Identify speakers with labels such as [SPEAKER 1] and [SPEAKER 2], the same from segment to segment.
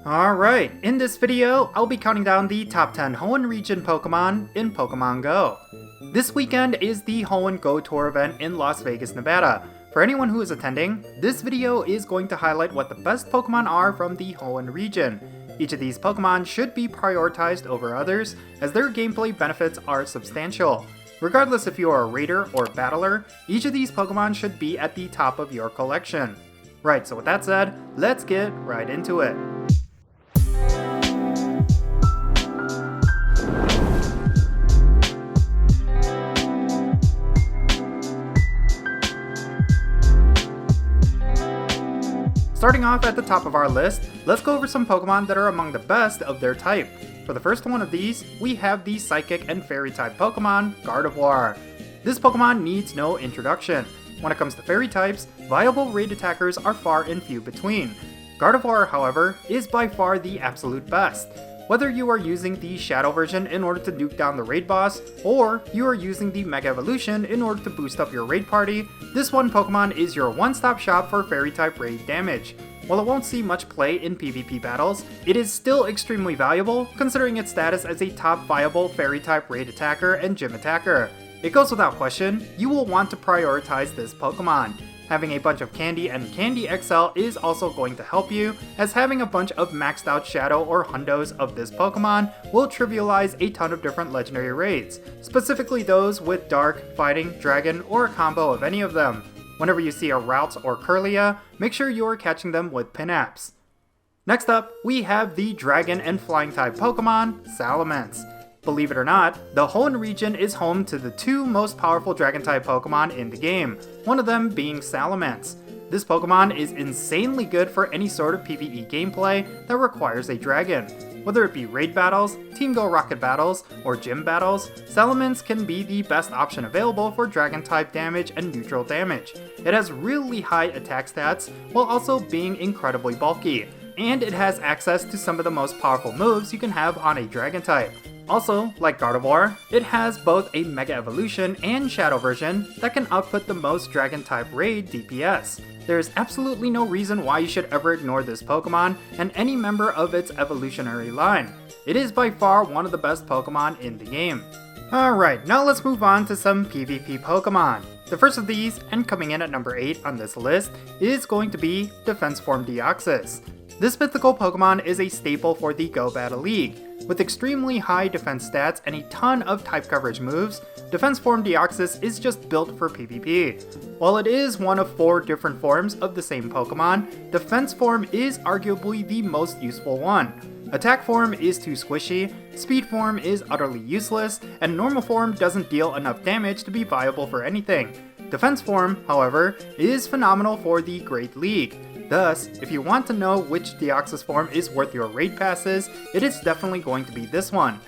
[SPEAKER 1] Alright, in this video, I'll be counting down the top 10 Hoenn Region Pokemon in Pokemon Go. This weekend is the Hoenn GO Tour Event in Las Vegas, Nevada. For anyone who is attending, this video is going to highlight what the best Pokemon are from the Hoenn region. Each of these Pokemon should be prioritized over others, as their gameplay benefits are substantial. Regardless if you are a raider or battler, each of these Pokemon should be at the top of your collection. Right, so with that said, let's get right into it. Starting off at the top of our list, let's go over some Pokemon that are among the best of their type. For the first one of these, we have the Psychic and Fairy type Pokemon, Gardevoir. This Pokemon needs no introduction. When it comes to Fairy types, viable raid attackers are far and few between. Gardevoir, however, is by far the absolute best. Whether you are using the Shadow version in order to nuke down the raid boss, or you are using the Mega Evolution in order to boost up your raid party, this one Pokemon is your one-stop shop for Fairy type raid damage. While it won't see much play in PvP battles, it is still extremely valuable considering its status as a top viable Fairy type raid attacker and gym attacker. It goes without question, you will want to prioritize this Pokemon. Having a bunch of Candy and Candy XL is also going to help you, as having a bunch of maxed out Shadow or Hundos of this Pokemon will trivialize a ton of different legendary raids, specifically those with Dark, Fighting, Dragon, or a combo of any of them. Whenever you see a Routes or Kirlia, make sure you are catching them with Pinaps. Next up, we have the Dragon and Flying type Pokemon, Salamence. Believe it or not, the Hoenn region is home to the two most powerful Dragon-type Pokemon in the game, one of them being Salamence. This Pokemon is insanely good for any sort of PvE gameplay that requires a dragon. Whether it be raid battles, Team Go Rocket battles, or gym battles, Salamence can be the best option available for Dragon-type damage and neutral damage. It has really high attack stats, while also being incredibly bulky, and it has access to some of the most powerful moves you can have on a Dragon-type. Also, like Gardevoir, it has both a Mega Evolution and Shadow version that can output the most Dragon-type raid DPS. There is absolutely no reason why you should ever ignore this Pokemon and any member of its evolutionary line. It is by far one of the best Pokemon in the game. Alright, now let's move on to some PvP Pokemon. The first of these, and coming in at number 8 on this list, is going to be Defense Form Deoxys. This mythical Pokemon is a staple for the Go Battle League. With extremely high defense stats and a ton of type coverage moves, Defense Form Deoxys is just built for PvP. While it is one of 4 different forms of the same Pokemon, Defense Form is arguably the most useful one. Attack Form is too squishy, Speed Form is utterly useless, and Normal Form doesn't deal enough damage to be viable for anything. Defense Form, however, is phenomenal for the Great League. Thus, if you want to know which Deoxys form is worth your raid passes, it is definitely going to be this one.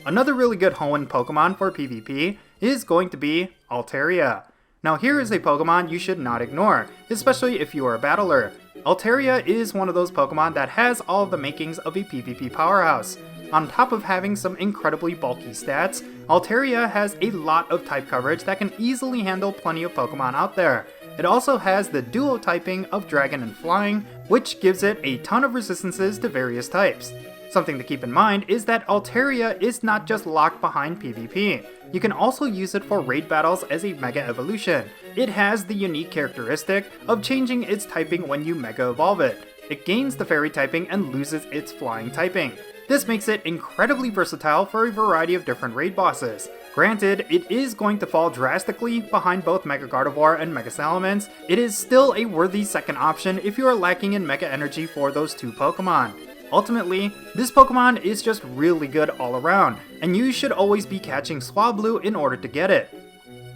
[SPEAKER 1] Another really good Hoenn Pokemon for PvP is going to be Altaria. Now here is a Pokemon you should not ignore, especially if you are a battler. Altaria is one of those Pokemon that has all of the makings of a PvP powerhouse. On top of having some incredibly bulky stats, Altaria has a lot of type coverage that can easily handle plenty of Pokemon out there. It also has the duo typing of Dragon and Flying, which gives it a ton of resistances to various types. Something to keep in mind is that Altaria is not just locked behind PvP. You can also use it for raid battles as a Mega Evolution. It has the unique characteristic of changing its typing when you Mega Evolve it. It gains the Fairy typing and loses its Flying typing. This makes it incredibly versatile for a variety of different raid bosses. Granted, it is going to fall drastically behind both Mega Gardevoir and Mega Salamence. It is still a worthy second option if you are lacking in Mega Energy for those two Pokemon. Ultimately, this Pokemon is just really good all around, and you should always be catching Swablu in order to get it.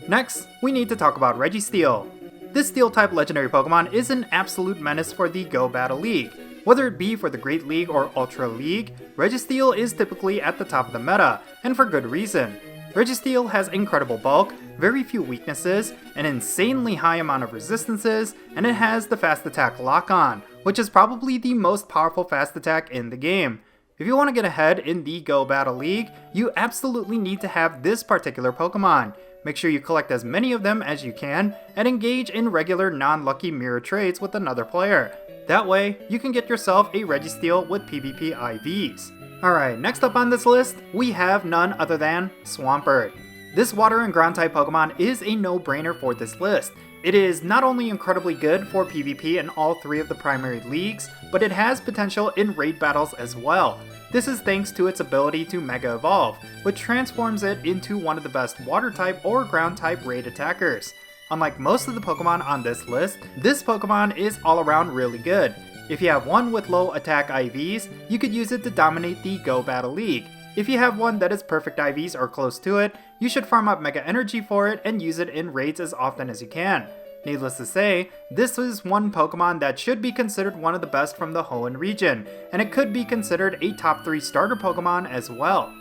[SPEAKER 1] Next, we need to talk about Registeel. This Steel-type legendary Pokemon is an absolute menace for the Go Battle League. Whether it be for the Great League or Ultra League, Registeel is typically at the top of the meta, and for good reason. Registeel has incredible bulk, very few weaknesses, an insanely high amount of resistances, and it has the fast attack lock-on, which is probably the most powerful fast attack in the game. If you want to get ahead in the Go Battle League, you absolutely need to have this particular Pokemon. Make sure you collect as many of them as you can, and engage in regular non-lucky mirror trades with another player. That way, you can get yourself a Registeel with PvP IVs. Alright, next up on this list, we have none other than Swampert. This water and ground type Pokemon is a no-brainer for this list. It is not only incredibly good for PvP in all 3 of the primary leagues, but it has potential in raid battles as well. This is thanks to its ability to Mega Evolve, which transforms it into one of the best water type or ground type raid attackers. Unlike most of the Pokemon on this list, this Pokemon is all around really good. If you have one with low attack IVs, you could use it to dominate the Go Battle League. If you have one that is perfect IVs or close to it, you should farm up Mega Energy for it and use it in raids as often as you can. Needless to say, this is one Pokemon that should be considered one of the best from the Hoenn region, and it could be considered a top 3 starter Pokemon as well.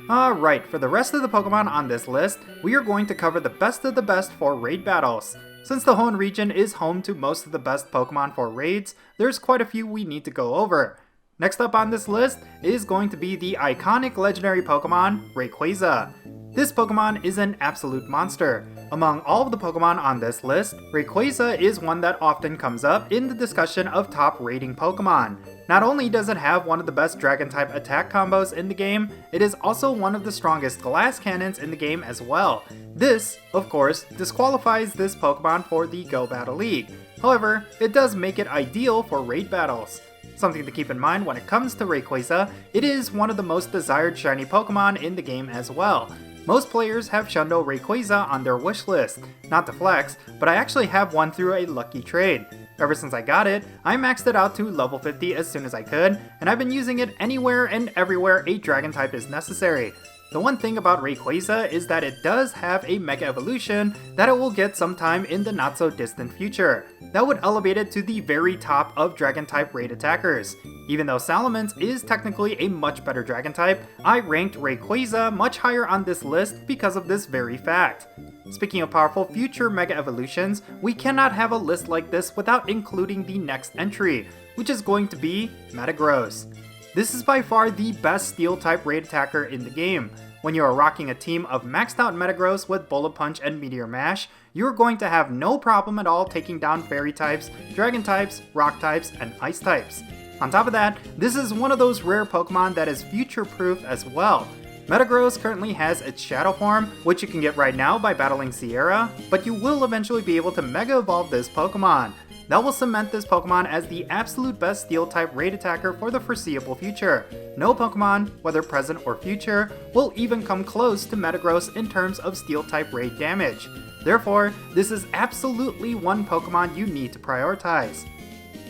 [SPEAKER 1] Alright, for the rest of the Pokemon on this list, we are going to cover the best of the best for raid battles. Since the Hoenn region is home to most of the best Pokemon for raids, there's quite a few we need to go over. Next up on this list is going to be the iconic legendary Pokemon, Rayquaza. This Pokemon is an absolute monster. Among all of the Pokemon on this list, Rayquaza is one that often comes up in the discussion of top rating Pokemon. Not only does it have one of the best Dragon-type attack combos in the game, it is also one of the strongest glass cannons in the game as well. This, of course, disqualifies this Pokemon for the Go Battle League. However, it does make it ideal for raid battles. Something to keep in mind when it comes to Rayquaza, it is one of the most desired shiny Pokemon in the game as well. Most players have Shundo Rayquaza on their wish list. Not to flex, but I actually have one through a lucky trade. Ever since I got it, I maxed it out to level 50 as soon as I could, and I've been using it anywhere and everywhere a dragon type is necessary. The one thing about Rayquaza is that it does have a Mega Evolution that it will get sometime in the not so distant future. That would elevate it to the very top of dragon type raid attackers. Even though Salamence is technically a much better dragon type, I ranked Rayquaza much higher on this list because of this very fact. Speaking of powerful future Mega Evolutions, we cannot have a list like this without including the next entry, which is going to be Metagross. This is by far the best steel type raid attacker in the game. When you are rocking a team of maxed out Metagross with Bullet Punch and Meteor Mash, you are going to have no problem at all taking down fairy types, dragon types, rock types, and ice types. On top of that, this is one of those rare Pokemon that is future proof as well. Metagross currently has its Shadow form, which you can get right now by battling Sierra, but you will eventually be able to Mega Evolve this Pokemon. That will cement this Pokemon as the absolute best Steel-type raid attacker for the foreseeable future. No Pokemon, whether present or future, will even come close to Metagross in terms of Steel-type raid damage. Therefore, this is absolutely one Pokemon you need to prioritize.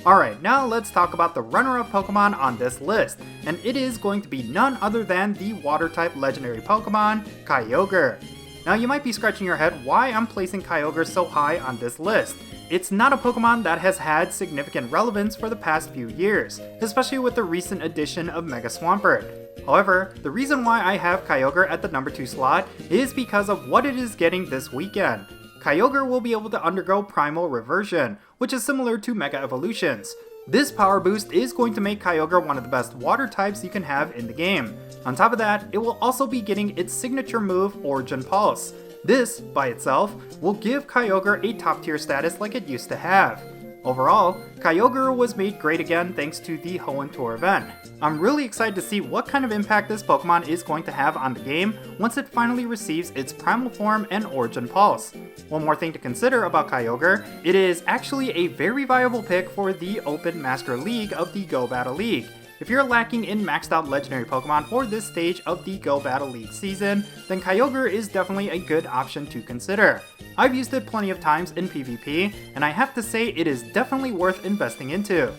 [SPEAKER 1] Alright, now let's talk about the runner-up Pokemon on this list, and it is going to be none other than the Water-type legendary Pokemon, Kyogre. Now you might be scratching your head why I'm placing Kyogre so high on this list. It's not a Pokemon that has had significant relevance for the past few years, especially with the recent addition of Mega Swampert. However, the reason why I have Kyogre at the number 2 slot is because of what it is getting this weekend. Kyogre will be able to undergo Primal Reversion, which is similar to Mega Evolutions. This power boost is going to make Kyogre one of the best water types you can have in the game. On top of that, it will also be getting its signature move, Origin Pulse. This, by itself, will give Kyogre a top tier status like it used to have. Overall, Kyogre was made great again thanks to the Hoenn Tour Event. I'm really excited to see what kind of impact this Pokemon is going to have on the game once it finally receives its Primal Form and Origin Pulse. One more thing to consider about Kyogre, it is actually a very viable pick for the Open Master League of the Go Battle League. If you're lacking in maxed out legendary Pokemon for this stage of the Go Battle League season, then Kyogre is definitely a good option to consider. I've used it plenty of times in PvP, and I have to say it is definitely worth investing into.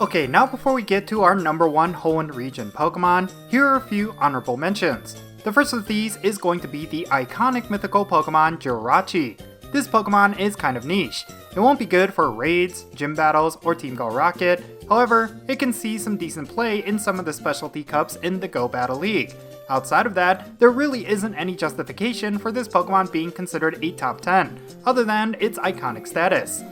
[SPEAKER 1] Okay, now before we get to our number 1 Hoenn Region Pokemon, here are a few honorable mentions. The first of these is going to be the iconic mythical Pokemon Jirachi. This Pokemon is kind of niche. It won't be good for raids, gym battles, or Team Go Rocket. However, it can see some decent play in some of the specialty cups in the Go Battle League. Outside of that, there really isn't any justification for this Pokemon being considered a top 10, other than its iconic status.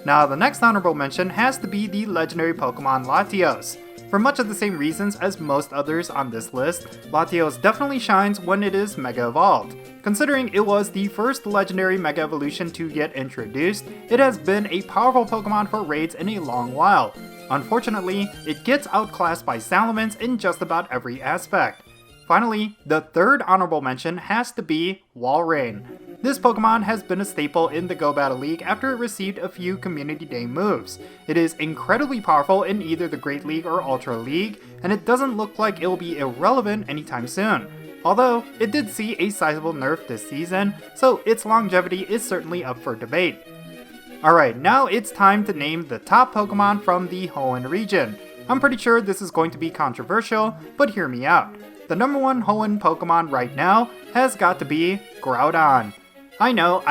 [SPEAKER 1] Now the next honorable mention has to be the legendary Pokemon Latios. For much of the same reasons as most others on this list, Latios definitely shines when it is Mega Evolved. Considering it was the first legendary Mega Evolution to get introduced, it has been a powerful Pokemon for raids in a long while. Unfortunately, it gets outclassed by Salamence in just about every aspect. Finally, the third honorable mention has to be Walrein. This Pokemon has been a staple in the Go Battle League after it received a few Community Day moves. It is incredibly powerful in either the Great League or Ultra League, and it doesn't look like it will be irrelevant anytime soon. Although, it did see a sizable nerf this season, so its longevity is certainly up for debate. Alright, now it's time to name the top Pokemon from the Hoenn region. I'm pretty sure this is going to be controversial, but hear me out. The number one Hoenn Pokemon right now has got to be Groudon. I know,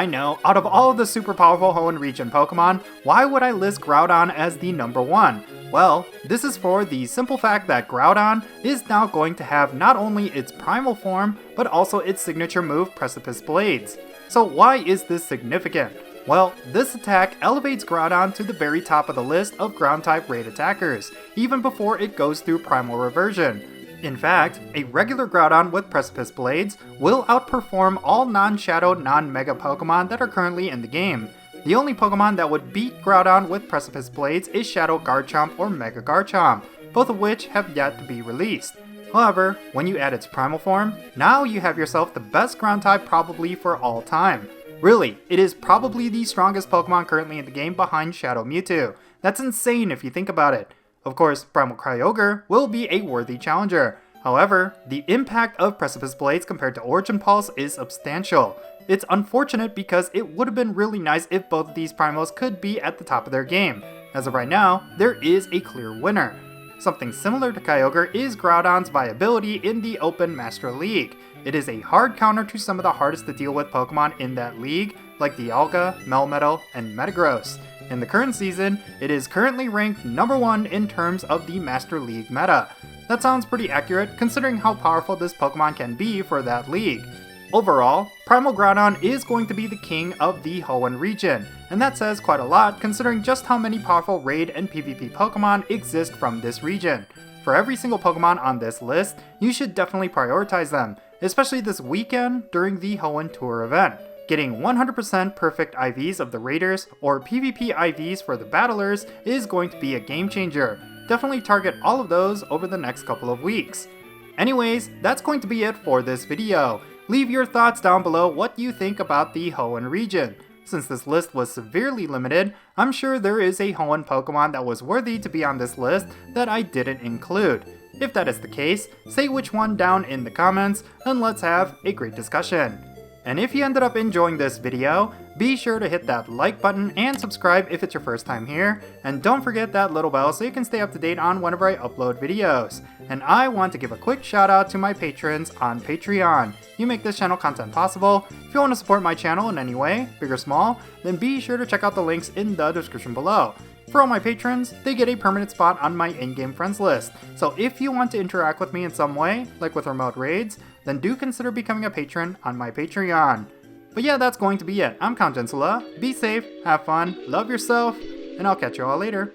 [SPEAKER 1] out of all of the super powerful Hoenn region Pokemon, why would I list Groudon as the number one? Well, this is for the simple fact that Groudon is now going to have not only its primal form, but also its signature move, Precipice Blades. So why is this significant? Well, this attack elevates Groudon to the very top of the list of ground-type raid attackers, even before it goes through Primal Reversion. In fact, a regular Groudon with Precipice Blades will outperform all non-Shadow, non-Mega Pokemon that are currently in the game. The only Pokemon that would beat Groudon with Precipice Blades is Shadow Garchomp or Mega Garchomp, both of which have yet to be released. However, when you add its primal form, now you have yourself the best ground type probably for all time. Really, it is probably the strongest Pokemon currently in the game behind Shadow Mewtwo. That's insane if you think about it. Of course, Primal Kyogre will be a worthy challenger. However, the impact of Precipice Blades compared to Origin Pulse is substantial. It's unfortunate because it would have been really nice if both of these Primals could be at the top of their game. As of right now, there is a clear winner. Something similar to Kyogre is Groudon's viability in the Open Master League. It is a hard counter to some of the hardest to deal with Pokemon in that league, like Dialga, Melmetal, and Metagross. In the current season, it is currently ranked number 1 in terms of the Master League meta. That sounds pretty accurate considering how powerful this Pokemon can be for that league. Overall, Primal Groudon is going to be the king of the Hoenn region, and that says quite a lot considering just how many powerful raid and PvP Pokemon exist from this region. For every single Pokemon on this list, you should definitely prioritize them, especially this weekend during the Hoenn Tour Event. Getting 100% perfect IVs of the raiders or PvP IVs for the battlers is going to be a game changer. Definitely target all of those over the next couple of weeks. Anyways, that's going to be it for this video. Leave your thoughts down below what you think about the Hoenn region. Since this list was severely limited, I'm sure there is a Hoenn Pokemon that was worthy to be on this list that I didn't include. If that is the case, say which one down in the comments and let's have a great discussion. And if you ended up enjoying this video, be sure to hit that like button and subscribe if it's your first time here, and don't forget that little bell so you can stay up to date on whenever I upload videos. And I want to give a quick shout out to my patrons on Patreon. You make this channel content possible. If you want to support my channel in any way, big or small, then be sure to check out the links in the description below. For all my patrons, they get a permanent spot on my in-game friends list, so if you want to interact with me in some way, like with remote raids, then do consider becoming a patron on my Patreon. But yeah, that's going to be it. I'm Jinsula. Be safe, have fun, love yourself, and I'll catch you all later.